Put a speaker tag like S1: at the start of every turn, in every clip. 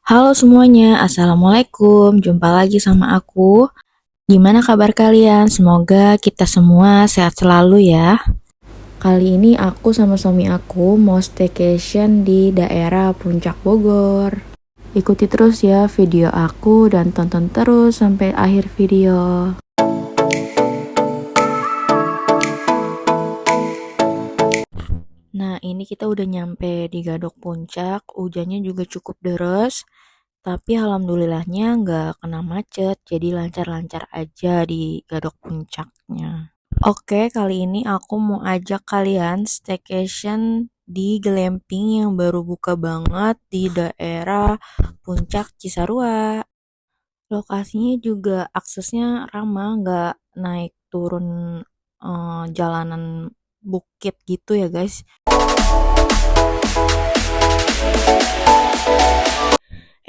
S1: Halo semuanya, Assalamualaikum. Jumpa lagi sama aku. Gimana kabar kalian? Semoga kita semua sehat selalu ya. Kali ini aku sama suami aku mau staycation di daerah Puncak Bogor. Ikuti terus ya video aku dan tonton terus sampai akhir video. Nah, ini kita udah nyampe di Gadok Puncak. Hujannya juga cukup deras. Tapi alhamdulillahnya nggak kena macet, jadi lancar-lancar aja di Gadok Puncaknya. Oke, kali ini aku mau ajak kalian staycation di glamping yang baru buka banget di daerah Puncak Cisarua. Lokasinya juga aksesnya ramah, nggak naik turun jalanan bukit gitu ya guys.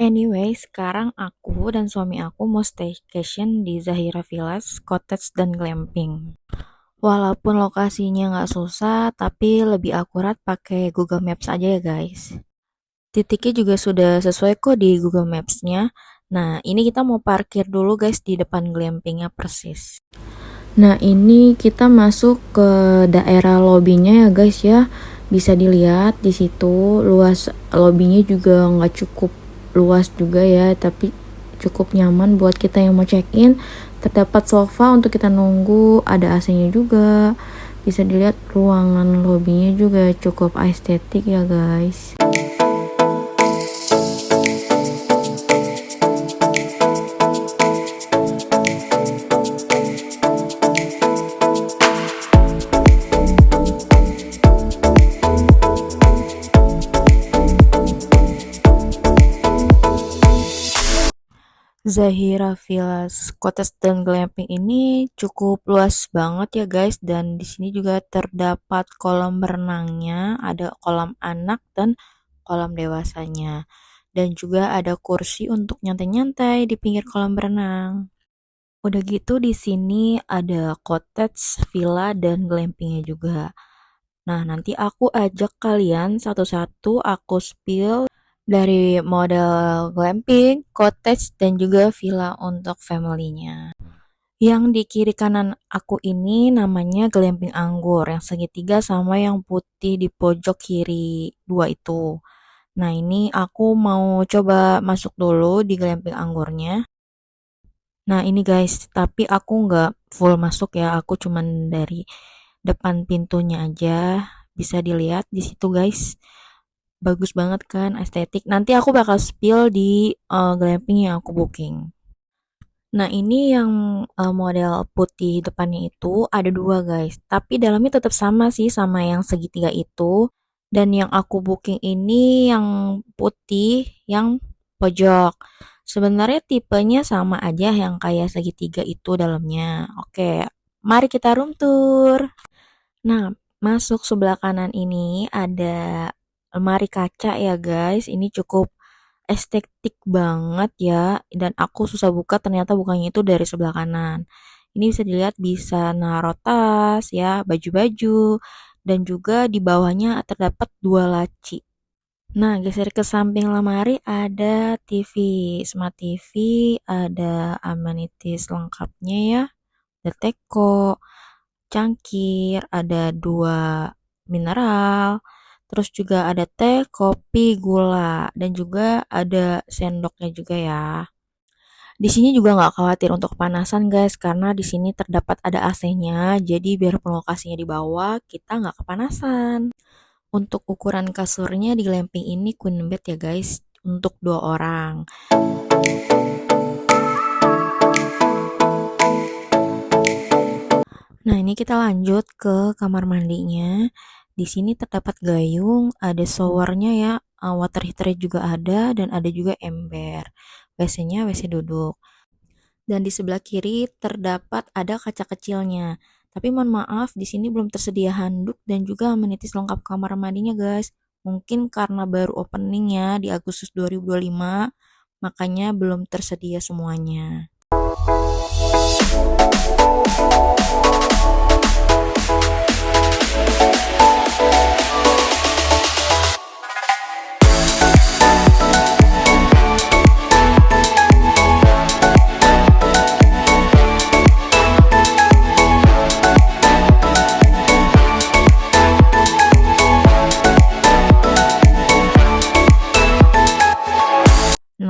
S1: Anyway, sekarang aku dan suami aku mau staycation di Zahira Villas, Cottage dan Glamping. Walaupun lokasinya nggak susah, tapi lebih akurat pakai Google Maps aja ya guys. Titiknya juga sudah sesuai kok di Google Maps-nya. Nah, ini kita mau parkir dulu guys di depan glampingnya persis. Nah, ini kita masuk ke daerah lobbynya ya guys ya. Bisa dilihat di situ luas lobbynya juga nggak cukup luas juga ya, tapi cukup nyaman buat kita yang mau check-in. Terdapat sofa untuk kita nunggu, ada AC-nya juga. Bisa dilihat ruangan lobbynya juga cukup estetik ya guys. Zahira Villas Cottage dan Glamping ini cukup luas banget ya guys, dan di sini juga terdapat kolam berenangnya, ada kolam anak dan kolam dewasanya, dan juga ada kursi untuk nyantai-nyantai di pinggir kolam berenang. Udah gitu di sini ada cottage, villa dan glampingnya juga. Nah, nanti aku ajak kalian satu-satu aku spill dari model glamping, cottage, dan juga villa untuk family-nya. Yang di kiri kanan aku ini namanya glamping anggur, yang segitiga sama yang putih di pojok kiri dua itu. Nah, ini aku mau coba masuk dulu di glamping anggurnya. Nah, ini guys, tapi aku nggak full masuk ya, aku cuman dari depan pintunya aja. Bisa dilihat di situ guys. Bagus banget kan, estetik. Nanti aku bakal spill di glamping yang aku booking. Nah, ini yang model putih depannya itu ada dua guys, tapi dalamnya tetap sama sih sama yang segitiga itu. Dan yang aku booking ini yang putih, yang pojok. Sebenarnya tipenya sama aja yang kayak segitiga itu dalamnya. Oke, mari kita room tour. Nah, masuk sebelah kanan ini ada lemari kaca ya guys. Ini cukup estetik banget ya. Dan aku susah buka, ternyata bukanya itu dari sebelah kanan. Ini bisa dilihat bisa naruh tas ya, baju-baju. Dan juga di bawahnya terdapat dua laci. Nah, geser ke samping lemari ada TV, Smart TV, ada amenities lengkapnya ya. Ada teko, cangkir, ada dua mineral, terus juga ada teh, kopi, gula, dan juga ada sendoknya juga ya. Di sini juga nggak khawatir untuk kepanasan guys, karena di sini terdapat ada AC-nya, jadi biarpun lokasinya di bawah, kita nggak kepanasan. Untuk ukuran kasurnya di glamping ini queen bed ya guys, untuk dua orang. Nah, ini kita lanjut ke kamar mandinya. Di sini terdapat gayung, ada showernya ya, water heater juga ada, dan ada juga ember. WC-nya WC duduk. Dan di sebelah kiri terdapat ada kaca kecilnya. Tapi mohon maaf, di sini belum tersedia handuk dan juga amenities lengkap kamar mandinya guys. Mungkin karena baru opening ya di Agustus 2025, makanya belum tersedia semuanya.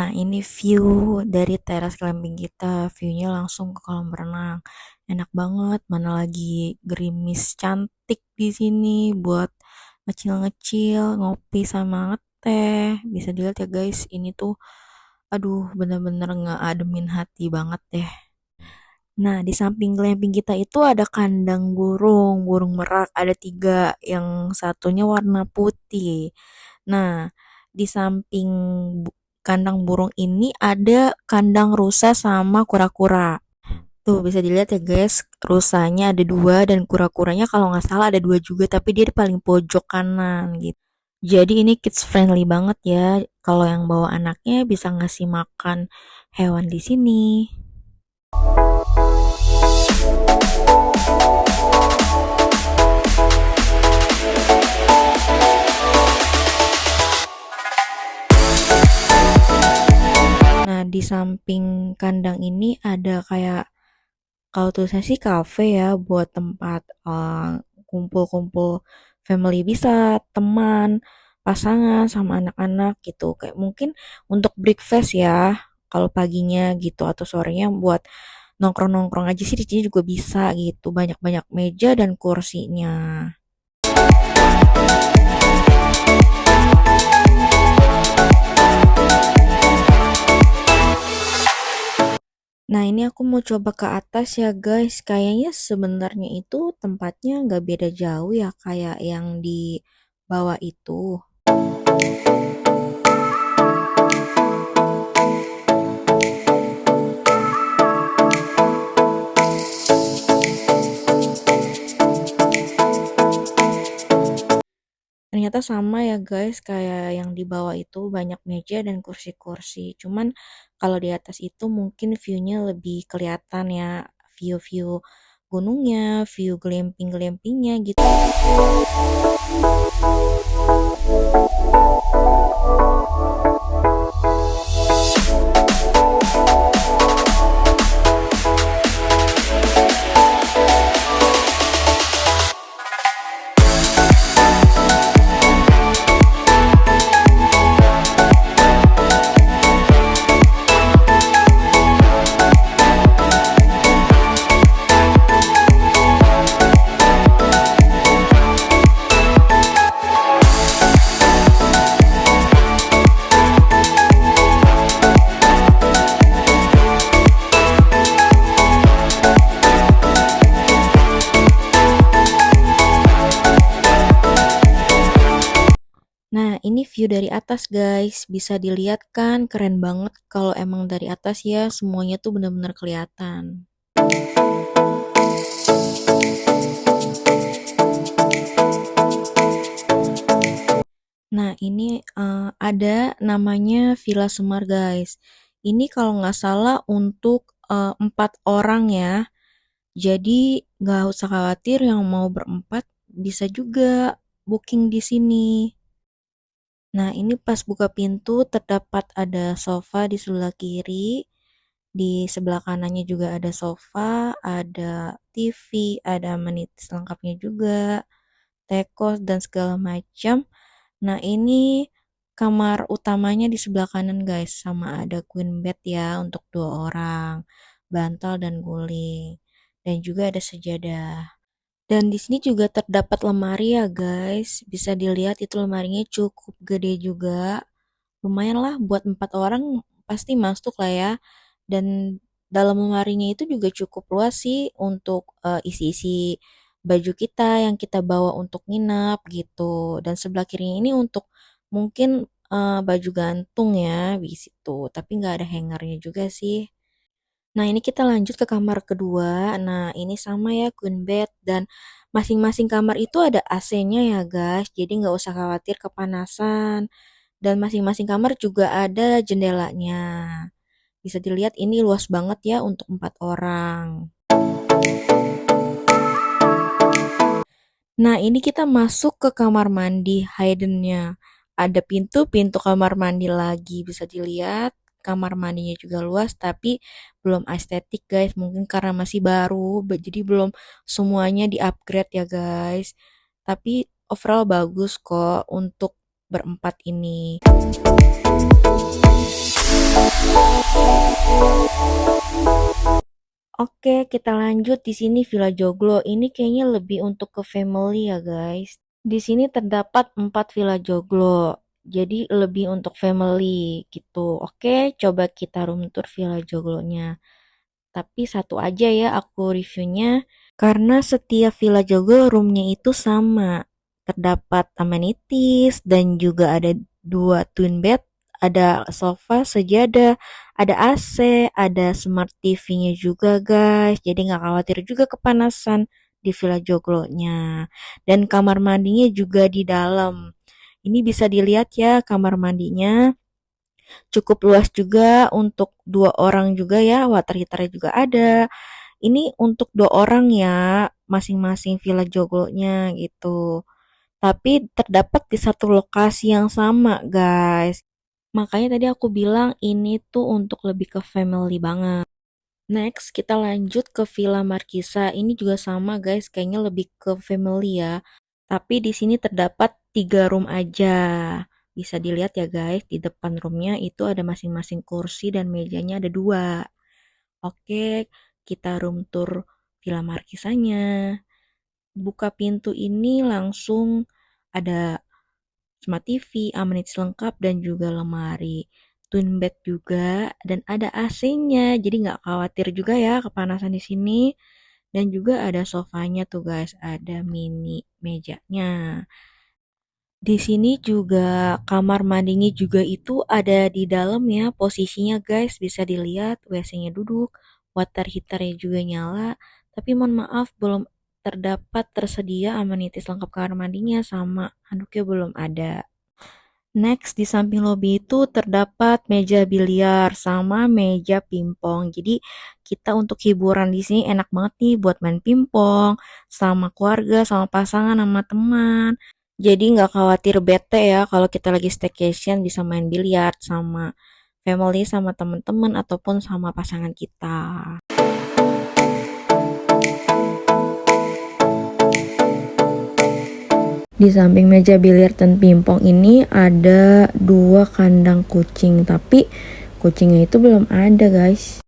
S1: Nah, ini view dari teras glamping kita. View-nya langsung ke kolam renang. Enak banget, mana lagi gerimis cantik di sini buat ngecil-ngecil, ngopi sama ngeteh. Bisa dilihat ya guys, ini tuh aduh bener-bener ngeademin hati banget deh. Nah, di samping glamping kita itu ada kandang burung, burung merak, ada 3, yang satunya warna putih. Nah, di samping kandang burung ini ada kandang rusa sama kura-kura. Tuh, bisa dilihat ya guys, rusanya ada 2 dan kura-kuranya kalau nggak salah ada 2 juga, tapi dia di paling pojok kanan gitu. Jadi ini kids friendly banget ya. Kalau yang bawa anaknya bisa ngasih makan hewan di sini. Nah, di samping kandang ini ada kayak kalau tulisnya sih cafe ya buat tempat kumpul-kumpul family bisa, teman, pasangan sama anak-anak gitu. Kayak mungkin untuk breakfast ya kalau paginya gitu atau sorenya buat nongkrong-nongkrong aja sih di sini juga bisa gitu. Banyak-banyak meja dan kursinya. Nah, ini aku mau coba ke atas ya guys. Kayaknya sebenarnya itu tempatnya nggak beda jauh ya kayak yang di bawah itu. Ternyata sama ya guys, kayak yang di bawah itu banyak meja dan kursi-kursi. Cuman kalau di atas itu mungkin view-nya lebih kelihatan ya, view-view gunungnya, view glamping-glampingnya gitu. Nah, ini view dari atas guys. Bisa dilihat kan, keren banget kalau emang dari atas ya, semuanya tuh benar-benar kelihatan. Nah, ini ada namanya Villa Semar guys. Ini kalau nggak salah untuk 4 orang ya. Jadi nggak usah khawatir yang mau berempat bisa juga booking di sini. Nah, ini pas buka pintu terdapat ada sofa di sebelah kiri, di sebelah kanannya juga ada sofa, ada TV, ada amenities lengkapnya juga, tekos dan segala macam. Nah, ini kamar utamanya di sebelah kanan guys, sama ada queen bed ya untuk 2 orang, bantal dan guling, dan juga ada sejadah. Dan di sini juga terdapat lemari ya guys, bisa dilihat itu lemarinya cukup gede juga, lumayan lah buat 4 orang pasti masuk lah ya. Dan dalam lemarinya itu juga cukup luas sih untuk isi-isi baju kita yang kita bawa untuk nginep gitu. Dan sebelah kirinya ini untuk mungkin baju gantung ya di situ, tapi nggak ada hangernya juga sih. Nah, ini kita lanjut ke kamar kedua. Nah, ini sama ya queen bed dan masing-masing kamar itu ada AC-nya ya guys. Jadi nggak usah khawatir kepanasan. Dan masing-masing kamar juga ada jendelanya. Bisa dilihat ini luas banget ya untuk 4 orang. Nah, ini kita masuk ke kamar mandi hidden-nya. Ada pintu kamar mandi lagi. Bisa dilihat kamar mandinya juga luas tapi belum estetik guys. Mungkin karena masih baru, jadi belum semuanya di-upgrade ya guys. Tapi overall bagus kok untuk berempat ini. Oke, kita lanjut. Di sini Villa Joglo. Ini kayaknya lebih untuk ke family ya, guys. Di sini terdapat 4 Villa Joglo. Jadi lebih untuk family gitu. Oke, coba kita room tour Villa Joglonya. Tapi satu aja ya aku reviewnya. Karena setiap Villa Joglo roomnya itu sama. Terdapat amenities dan juga ada 2 twin bed, ada sofa, sejadah, ada AC, ada smart TV-nya juga guys. Jadi nggak khawatir juga kepanasan di Villa Joglo-nya. Dan kamar mandinya juga di dalam. Ini bisa dilihat ya kamar mandinya. Cukup luas juga untuk 2 orang juga ya. Water heater juga ada. Ini untuk 2 orang ya, masing-masing Villa Joglo-nya gitu. Tapi terdapat di satu lokasi yang sama, guys. Makanya tadi aku bilang ini tuh untuk lebih ke family banget. Next, kita lanjut ke Villa Markisa. Ini juga sama, guys. Kayaknya lebih ke family ya. Tapi di sini terdapat 3 room aja. Bisa dilihat ya, guys. Di depan roomnya itu ada masing-masing kursi dan mejanya ada 2. Oke, kita room tour Villa Markisanya. Buka pintu ini langsung ada smart TV, amenities lengkap dan juga lemari. Twin bed juga dan ada AC-nya. Jadi nggak khawatir juga ya kepanasan di sini. Dan juga ada sofanya tuh guys, ada mini mejanya. Di sini juga kamar mandinya juga itu ada di dalam ya posisinya guys, bisa dilihat WC-nya duduk, water heater-nya juga nyala, tapi mohon maaf belum terdapat tersedia amenities lengkap kamar mandinya sama handuknya belum ada. Next, di samping lobi itu terdapat meja biliar sama meja pingpong. Jadi kita untuk hiburan di sini enak banget nih buat main pingpong sama keluarga, sama pasangan, sama teman. Jadi nggak khawatir bete ya kalau kita lagi staycation bisa main biliar sama family, sama teman-teman ataupun sama pasangan kita. Di samping meja biliar dan pingpong ini ada 2 kandang kucing, tapi kucingnya itu belum ada guys.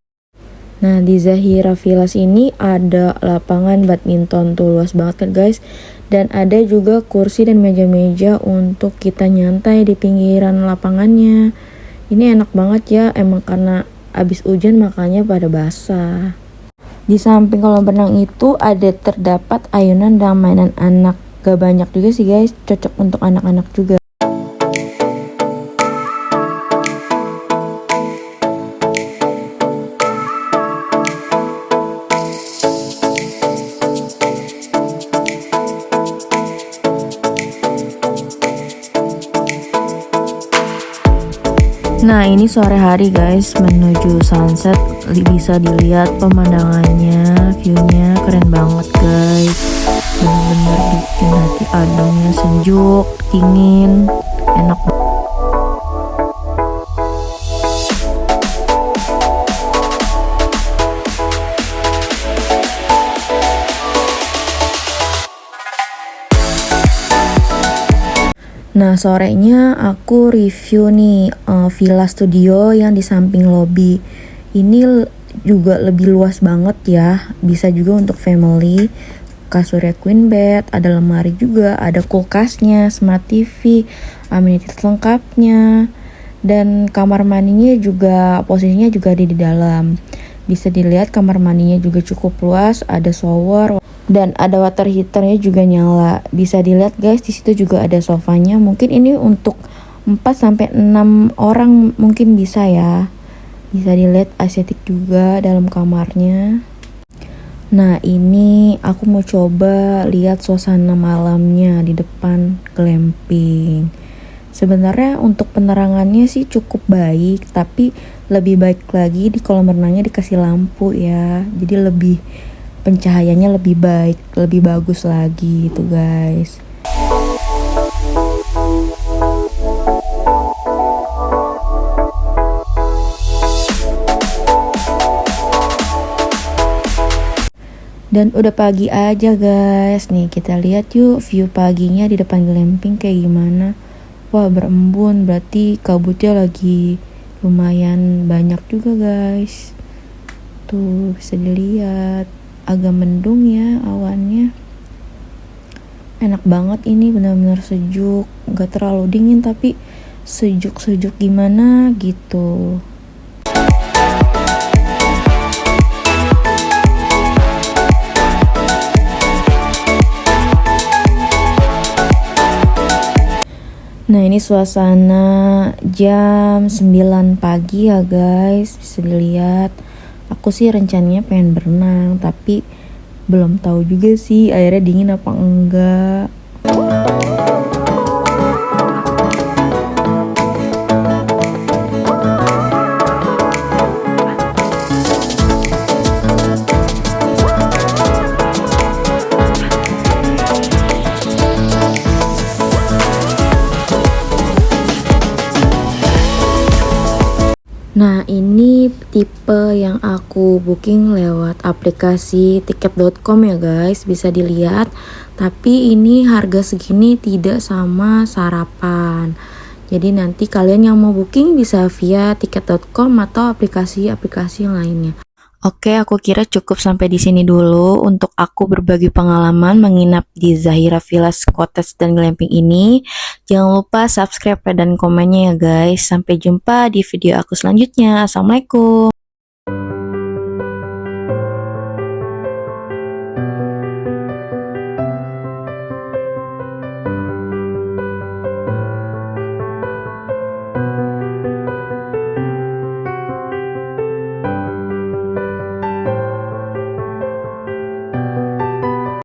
S1: Nah di Zahira Villas ini ada lapangan badminton tuh luas banget kan guys. Dan ada juga kursi dan meja-meja untuk kita nyantai di pinggiran lapangannya. Ini enak banget ya, emang karena abis hujan makanya pada basah. Di samping kolam renang itu ada terdapat ayunan dan mainan anak. Gak banyak juga sih guys, cocok untuk anak-anak juga. Nah ini sore hari guys, menuju sunset, bisa dilihat pemandangannya, viewnya keren banget guys. Bener-bener bikin hati ademnya, sejuk, dingin, enak banget. Nah sorenya aku review nih Villa Studio yang di samping lobby. Ini juga lebih luas banget ya, bisa juga untuk family. Kasurnya queen bed, ada lemari juga, ada kulkasnya, smart TV, amenities lengkapnya, dan kamar mandinya juga posisinya juga ada di dalam. Bisa dilihat kamar mandinya juga cukup luas, ada shower dan ada water heaternya juga nyala. Bisa dilihat guys, di situ juga ada sofanya. Mungkin ini untuk 4 sampai 6 orang mungkin bisa ya. Bisa dilihat estetik juga dalam kamarnya. Nah ini aku mau coba lihat suasana malamnya di depan glamping. Sebenarnya untuk penerangannya sih cukup baik, tapi lebih baik lagi di kolam renangnya dikasih lampu ya. Jadi lebih pencahayaannya lebih baik, lebih bagus lagi gitu guys. Dan udah pagi aja guys. Nih kita lihat yuk view paginya di depan glamping kayak gimana. Wah berembun, berarti kabutnya lagi lumayan banyak juga guys. tuh bisa dilihat agak mendung ya awannya. Enak banget ini, benar-benar sejuk, nggak terlalu dingin tapi sejuk-sejuk gimana gitu. Nah ini suasana jam 9 pagi ya guys, bisa dilihat. Aku sih rencananya pengen berenang, tapi belum tahu juga sih airnya dingin apa enggak. Nah ini tipe yang aku booking lewat aplikasi tiket.com ya guys, bisa dilihat. Tapi ini harga segini tidak sama sarapan. Jadi nanti kalian yang mau booking bisa via tiket.com atau aplikasi-aplikasi yang lainnya. Oke, aku kira cukup sampai di sini dulu untuk aku berbagi pengalaman menginap di Zahira Villas Cottage dan Glamping ini. Jangan lupa subscribe dan komennya ya guys. Sampai jumpa di video aku selanjutnya. Assalamualaikum.